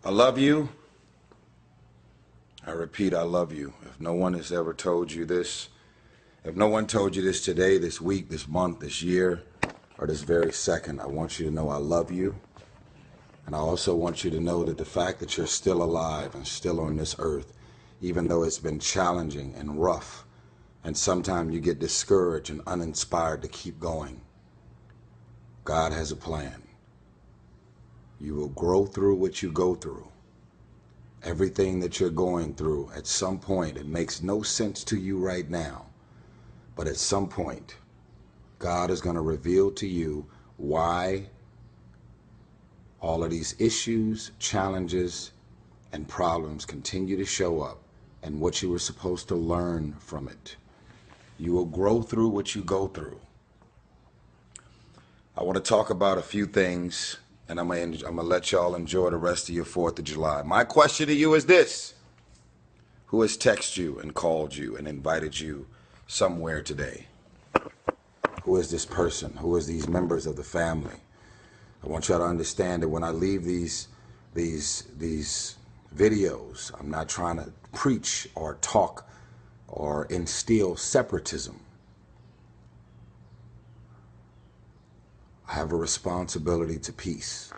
I love you. I repeat, I love you. If no one has ever told you this, if no one told you this today, this week, this month, this year, or this very second, I want you to know I love you. And I also want you to know that the fact that you're still alive and still on this earth, even though it's been challenging and rough, and sometimes you get discouraged and uninspired to keep going, God has a plan. You will grow through what you go through. Everything that you're going through, at some point, it makes no sense to you right now. But at some point, God is going to reveal to you why all of these issues, challenges, and problems continue to show up and what you were supposed to learn from it. You will grow through what you go through. I want to talk about a few things, and I'm going to let y'all enjoy the rest of your 4th of July. My question to you is this. Who has texted you and called you and invited you somewhere today? Who is this person? Who is these members of the family? I want y'all to understand that when I leave these videos, I'm not trying to preach or talk or instill separatism. I have a responsibility to peace.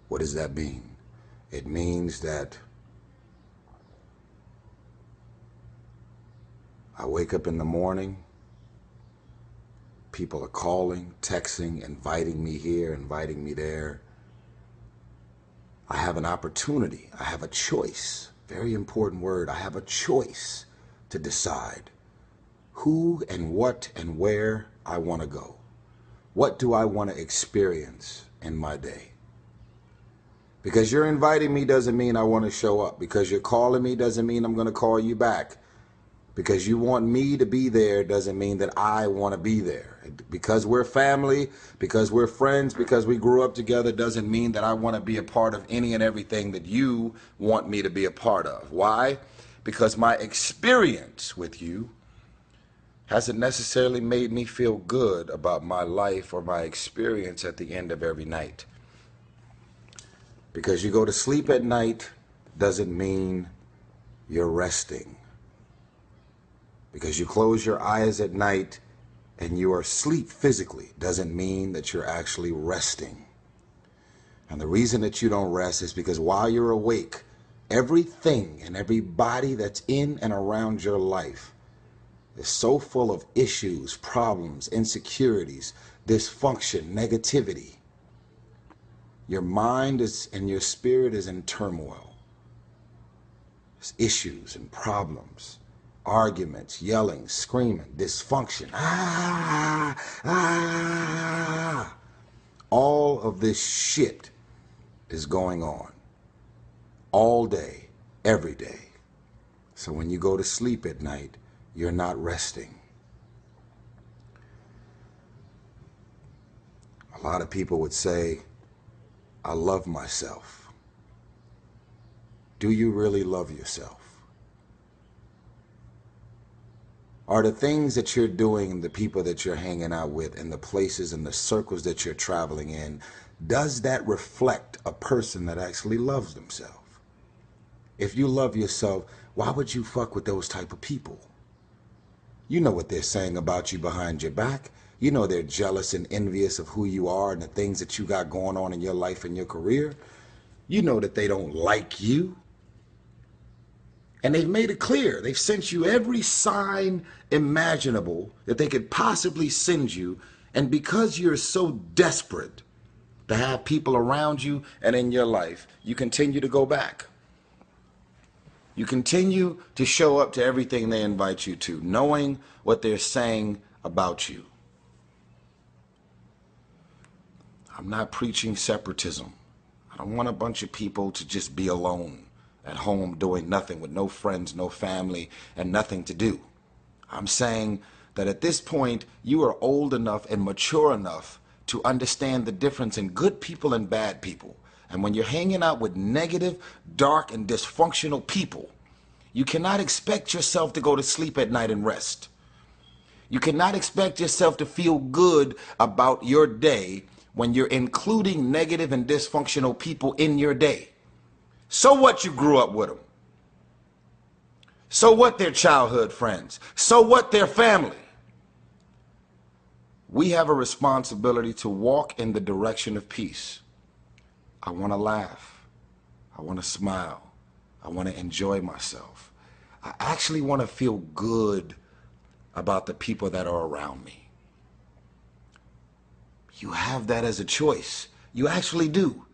What does that mean? It means that I wake up in the morning, people are calling, texting, inviting me here, inviting me there. I have an opportunity. I have a choice. Very important word. I have a choice to decide who and what and where I want to go. What do I want to experience in my day? Because you're inviting me doesn't mean I want to show up. Because you're calling me doesn't mean I'm going to call you back. Because you want me to be there doesn't mean that I want to be there. Because we're family, because we're friends, because we grew up together doesn't mean that I want to be a part of any and everything that you want me to be a part of. Why? Because my experience with you hasn't necessarily made me feel good about my life or my experience at the end of every night. Because you go to sleep at night doesn't mean you're resting. Because you close your eyes at night and you are asleep physically doesn't mean that you're actually resting. And the reason that you don't rest is because while you're awake, everything and everybody that's in and around your life is so full of issues, problems, insecurities, dysfunction, negativity. Your mind is and your spirit is in turmoil. There's issues and problems. Arguments, yelling, screaming, dysfunction. All of this shit is going on all day, every day. So when you go to sleep at night, you're not resting. A lot of people would say, I love myself. Do you really love yourself? Are the things that you're doing and the people that you're hanging out with and the places and the circles that you're traveling in, does that reflect a person that actually loves themselves? If you love yourself, why would you fuck with those type of people? You know what they're saying about you behind your back. You know they're jealous and envious of who you are and the things that you got going on in your life and your career. You know that they don't like you. And they've made it clear. They've sent you every sign imaginable that they could possibly send you. And because you're so desperate to have people around you and in your life, you continue to go back. You continue to show up to everything they invite you to, knowing what they're saying about you. I'm not preaching separatism. I don't want a bunch of people to just be alone at home doing nothing with no friends, no family, and nothing to do. I'm saying that at this point, you are old enough and mature enough to understand the difference in good people and bad people. And when you're hanging out with negative, dark, and dysfunctional people, you cannot expect yourself to go to sleep at night and rest. You cannot expect yourself to feel good about your day when you're including negative and dysfunctional people in your day. So what you grew up with them? So what their childhood friends? So what their family? We have a responsibility to walk in the direction of peace. I want to laugh. I want to smile. I want to enjoy myself. I actually want to feel good about the people that are around me. You have that as a choice. You actually do.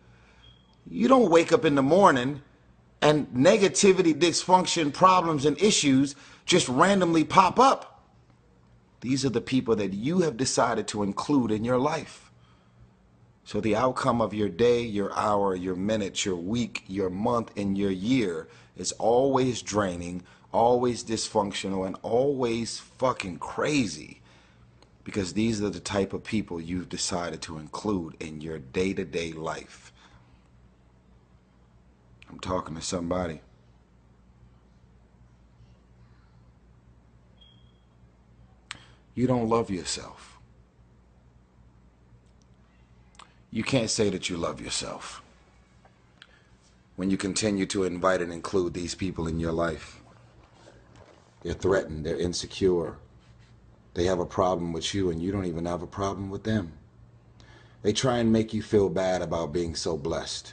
You don't wake up in the morning and negativity, dysfunction, problems, and issues just randomly pop up. These are the people that you have decided to include in your life. So the outcome of your day, your hour, your minute, your week, your month, and your year is always draining, always dysfunctional, and always fucking crazy. Because these are the type of people you've decided to include in your day-to-day life. I'm talking to somebody. You don't love yourself. You can't say that you love yourself when you continue to invite and include these people in your life. They're threatened, they're insecure. They have a problem with you and you don't even have a problem with them. They try and make you feel bad about being so blessed.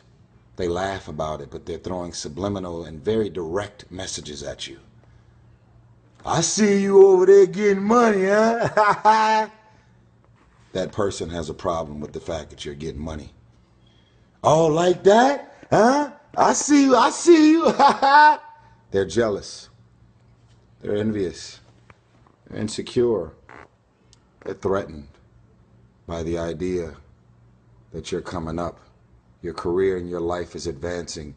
They laugh about it, but they're throwing subliminal and very direct messages at you. I see you over there getting money, huh? That person has a problem with the fact that you're getting money. Oh, like that? Huh? I see you, I see you. They're jealous. They're envious. They're insecure. They're threatened by the idea that you're coming up. Your career and your life is advancing.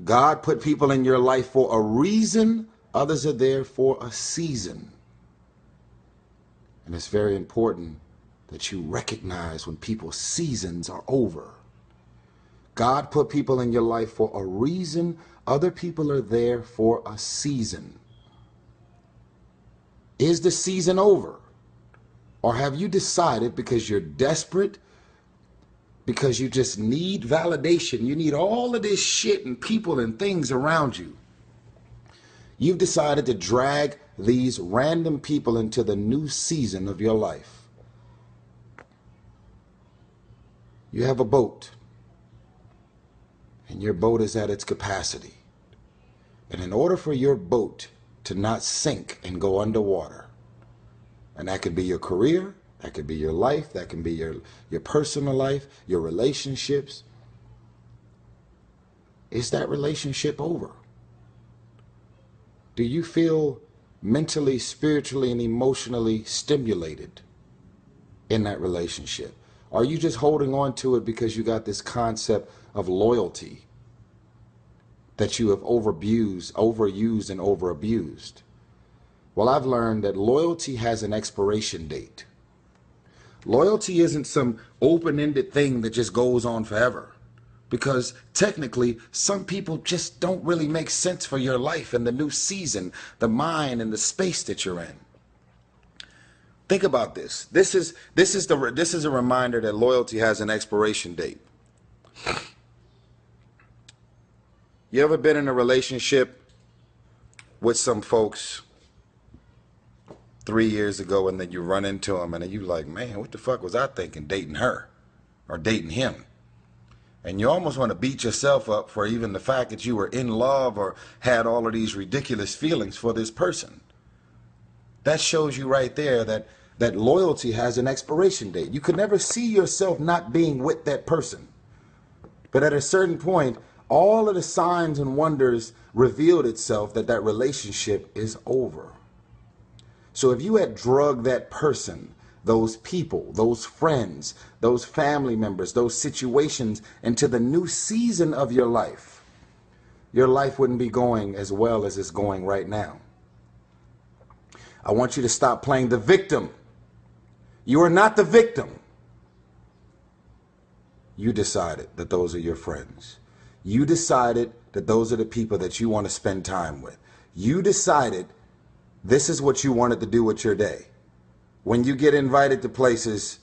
God put people in your life for a reason. Others are there for a season. And it's very important that you recognize when people's seasons are over. God put people in your life for a reason. Other people are there for a season. Is the season over? Or have you decided because you're desperate, because you just need validation, you need all of this shit and people and things around you, you've decided to drag these random people into the new season of your life? You have a boat, and your boat is at its capacity. And in order for your boat to not sink and go underwater, and that could be your career, that could be your life, that can be your personal life, your relationships. Is that relationship over? Do you feel mentally, spiritually, and emotionally stimulated in that relationship? Are you just holding on to it because you got this concept of loyalty that you have overused and overabused? Well, I've learned that loyalty has an expiration date. Loyalty isn't some open-ended thing that just goes on forever. Because technically, some people just don't really make sense for your life and the new season, the mind and the space that you're in. Think about this. This is a reminder that loyalty has an expiration date. You ever been in a relationship with some folks 3 years ago, and then you run into them and then you like, man, what the fuck was I thinking dating her or dating him? And you almost want to beat yourself up for even the fact that you were in love or had all of these ridiculous feelings for this person. That shows you right there that loyalty has an expiration date. You could never see yourself not being with that person. But at a certain point, all of the signs and wonders revealed itself that that relationship is over. So if you had drugged that person, those people, those friends, those family members, those situations into the new season of your life wouldn't be going as well as it's going right now. I want you to stop playing the victim. You are not the victim. You decided that those are your friends. You decided that those are the people that you want to spend time with. You decided this is what you wanted to do with your day. When you get invited to places,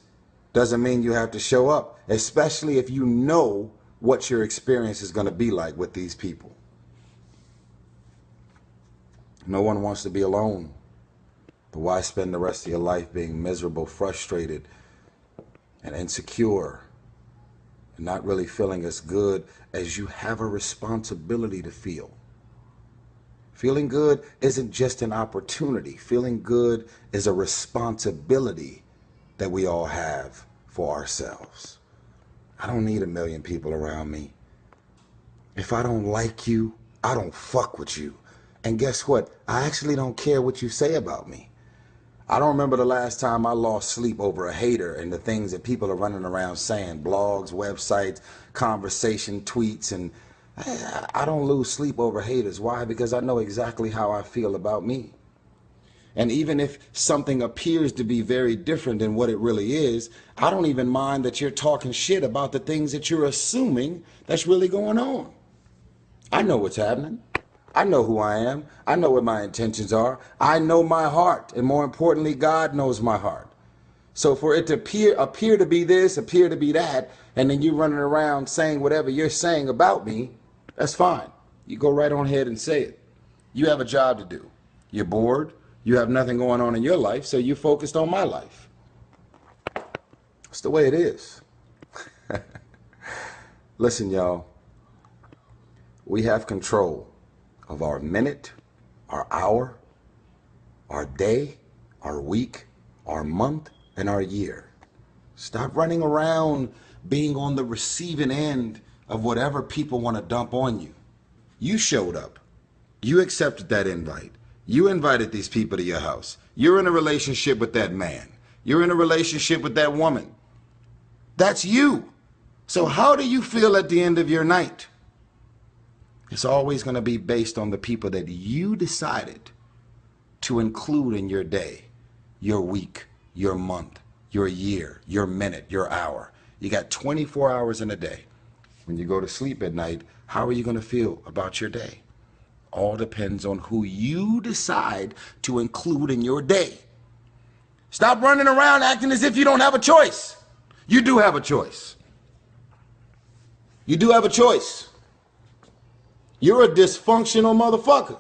Doesn't mean you have to show up, especially if you know what your experience is going to be like with these people. No one wants to be alone. But why spend the rest of your life being miserable, frustrated, and insecure, and not really feeling as good as you have a responsibility to feel? Feeling good isn't just an opportunity. Feeling good is a responsibility that we all have for ourselves. I don't need a million people around me. If I don't like you, I don't fuck with you. And guess what? I actually don't care what you say about me. I don't remember the last time I lost sleep over a hater and the things that people are running around saying, blogs, websites, conversation, tweets, and I don't lose sleep over haters. Why? Because I know exactly how I feel about me. And even if something appears to be very different than what it really is, I don't even mind that you're talking shit about the things that you're assuming that's really going on. I know what's happening. I know who I am. I know what my intentions are. I know my heart. And more importantly, God knows my heart. So for it to appear to be this, appear to be that, and then you running around saying whatever you're saying about me, that's fine. You go right on ahead and say it. You have a job to do. You're bored. You have nothing going on in your life, so you're focused on my life. It's the way it is. Listen, y'all. We have control of our minute, our hour, our day, our week, our month, and our year. Stop running around being on the receiving end of whatever people want to dump on you. You showed up. You accepted that invite. You invited these people to your house. You're in a relationship with that man. You're in a relationship with that woman. That's you. So how do you feel at the end of your night? It's always going to be based on the people that you decided to include in your day, your week, your month, your year, your minute, your hour. You got 24 hours in a day. When you go to sleep at night, how are you going to feel about your day? All depends on who you decide to include in your day. Stop running around acting as if you don't have a choice. You do have a choice. You do have a choice. You're a dysfunctional motherfucker.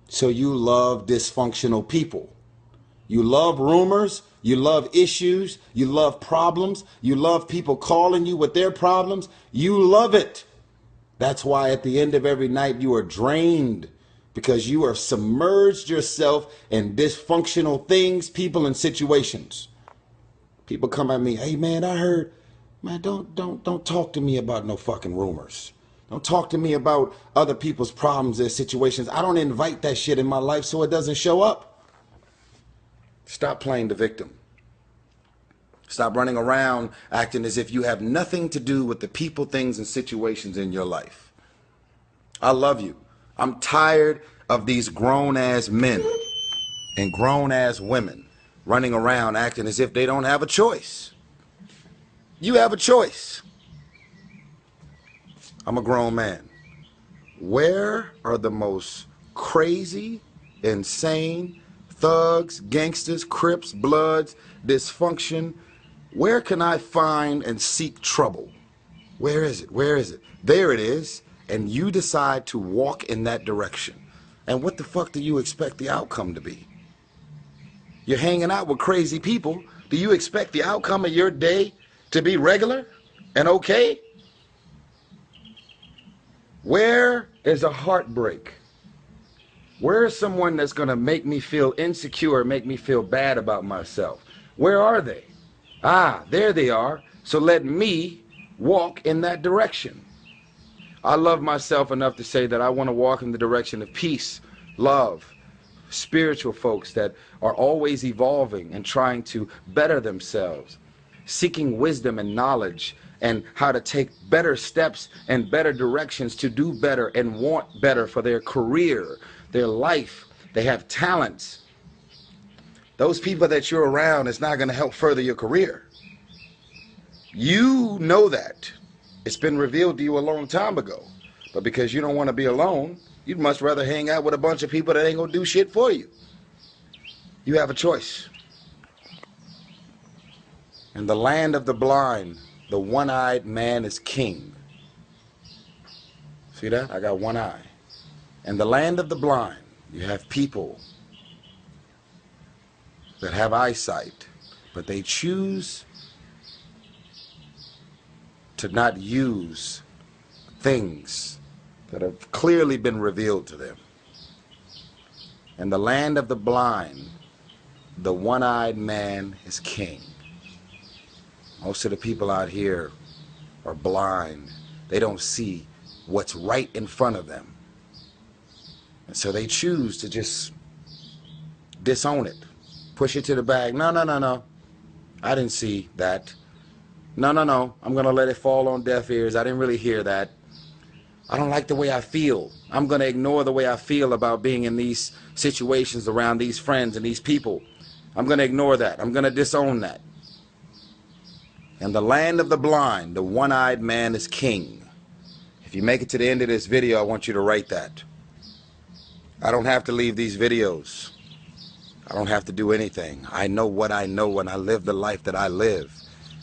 So you love dysfunctional people. You love rumors. You love issues. You love problems. You love people calling you with their problems. You love it. That's why at the end of every night you are drained, because you are submerged yourself in dysfunctional things, people, and situations. People come at me, hey man, I heard, man, don't talk to me about no fucking rumors. Don't talk to me about other people's problems and situations. I don't invite that shit in my life so it doesn't show up. Stop playing the victim. Stop running around acting as if you have nothing to do with the people, things, and situations in your life. I love you. I'm tired of these grown-ass men and grown-ass women running around acting as if they don't have a choice. You have a choice. I'm a grown man. Where are the most crazy, insane, thugs, gangsters, Crips, Bloods, dysfunction? Where can I find and seek trouble? Where is it? Where is it? There it is. And you decide to walk in that direction. And what the fuck do you expect the outcome to be? You're hanging out with crazy people. Do you expect the outcome of your day to be regular and okay? Where is a heartbreak? Where is someone that's going to make me feel insecure, make me feel bad about myself? Where are they? Ah, there they are. So let me walk in that direction. I love myself enough to say that I want to walk in the direction of peace, love, spiritual folks that are always evolving and trying to better themselves, seeking wisdom and knowledge and how to take better steps and better directions to do better and want better for their career, their life. They have talents. Those people that you're around is not going to help further your career. You know that. It's been revealed to you a long time ago. But because you don't want to be alone, you'd much rather hang out with a bunch of people that ain't going to do shit for you. You have a choice. In the land of the blind, the one-eyed man is king. See that? I got one eye. In the land of the blind, you have people that have eyesight, but they choose to not use things that have clearly been revealed to them. In the land of the blind, the one-eyed man is king. Most of the people out here are blind. They don't see what's right in front of them. And so they choose to just disown it, push it to the back. No, no, no, no. I didn't see that. No, no, no. I'm going to let it fall on deaf ears. I didn't really hear that. I don't like the way I feel. I'm going to ignore the way I feel about being in these situations around these friends and these people. I'm going to ignore that. I'm going to disown that. In the land of the blind, the one-eyed man is king. If you make it to the end of this video, I want you to write that. I don't have to leave these videos. I don't have to do anything. I know what I know, and I live the life that I live,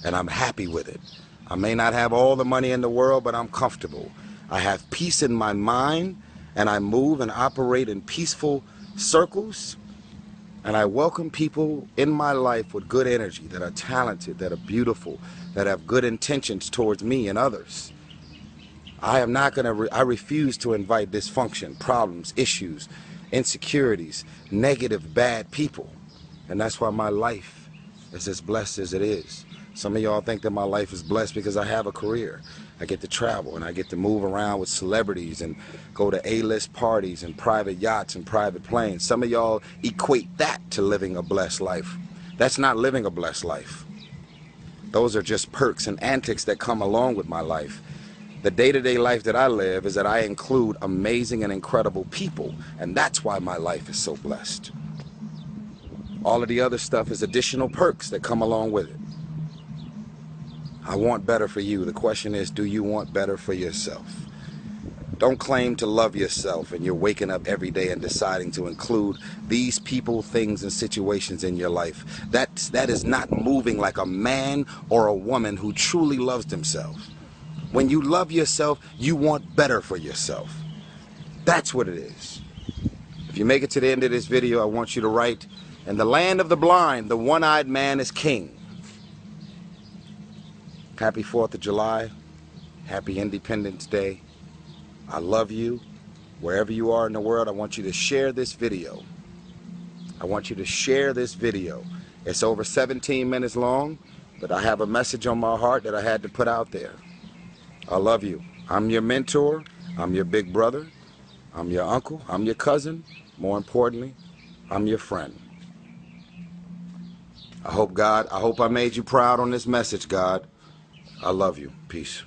and I'm happy with it. I may not have all the money in the world, but I'm comfortable. I have peace in my mind, and I move and operate in peaceful circles, and I welcome people in my life with good energy, that are talented, that are beautiful, that have good intentions towards me and others. I am not going to, I refuse to invite dysfunction, problems, issues, insecurities, negative, bad people. And that's why my life is as blessed as it is. Some of y'all think that my life is blessed because I have a career. I get to travel and I get to move around with celebrities and go to A-list parties and private yachts and private planes. Some of y'all equate that to living a blessed life. That's not living a blessed life. Those are just perks and antics that come along with my life. The day-to-day life that I live is that I include amazing and incredible people, and that's why my life is so blessed. All of the other stuff is additional perks that come along with it. I want better for you. The question is, do you want better for yourself? Don't claim to love yourself and you're waking up every day and deciding to include these people, things, and situations in your life. That is not moving like a man or a woman who truly loves themselves. When you love yourself, you want better for yourself. That's what it is. If you make it to the end of this video, I want you to write, in the land of the blind, the one-eyed man is king. Happy 4th of July. Happy Independence Day. I love you. Wherever you are in the world, I want you to share this video. I want you to share this video. It's over 17 minutes long, but I have a message on my heart that I had to put out there. I love you. I'm your mentor. I'm your big brother. I'm your uncle. I'm your cousin. More importantly, I'm your friend. I hope I made you proud on this message, God. I love you. Peace.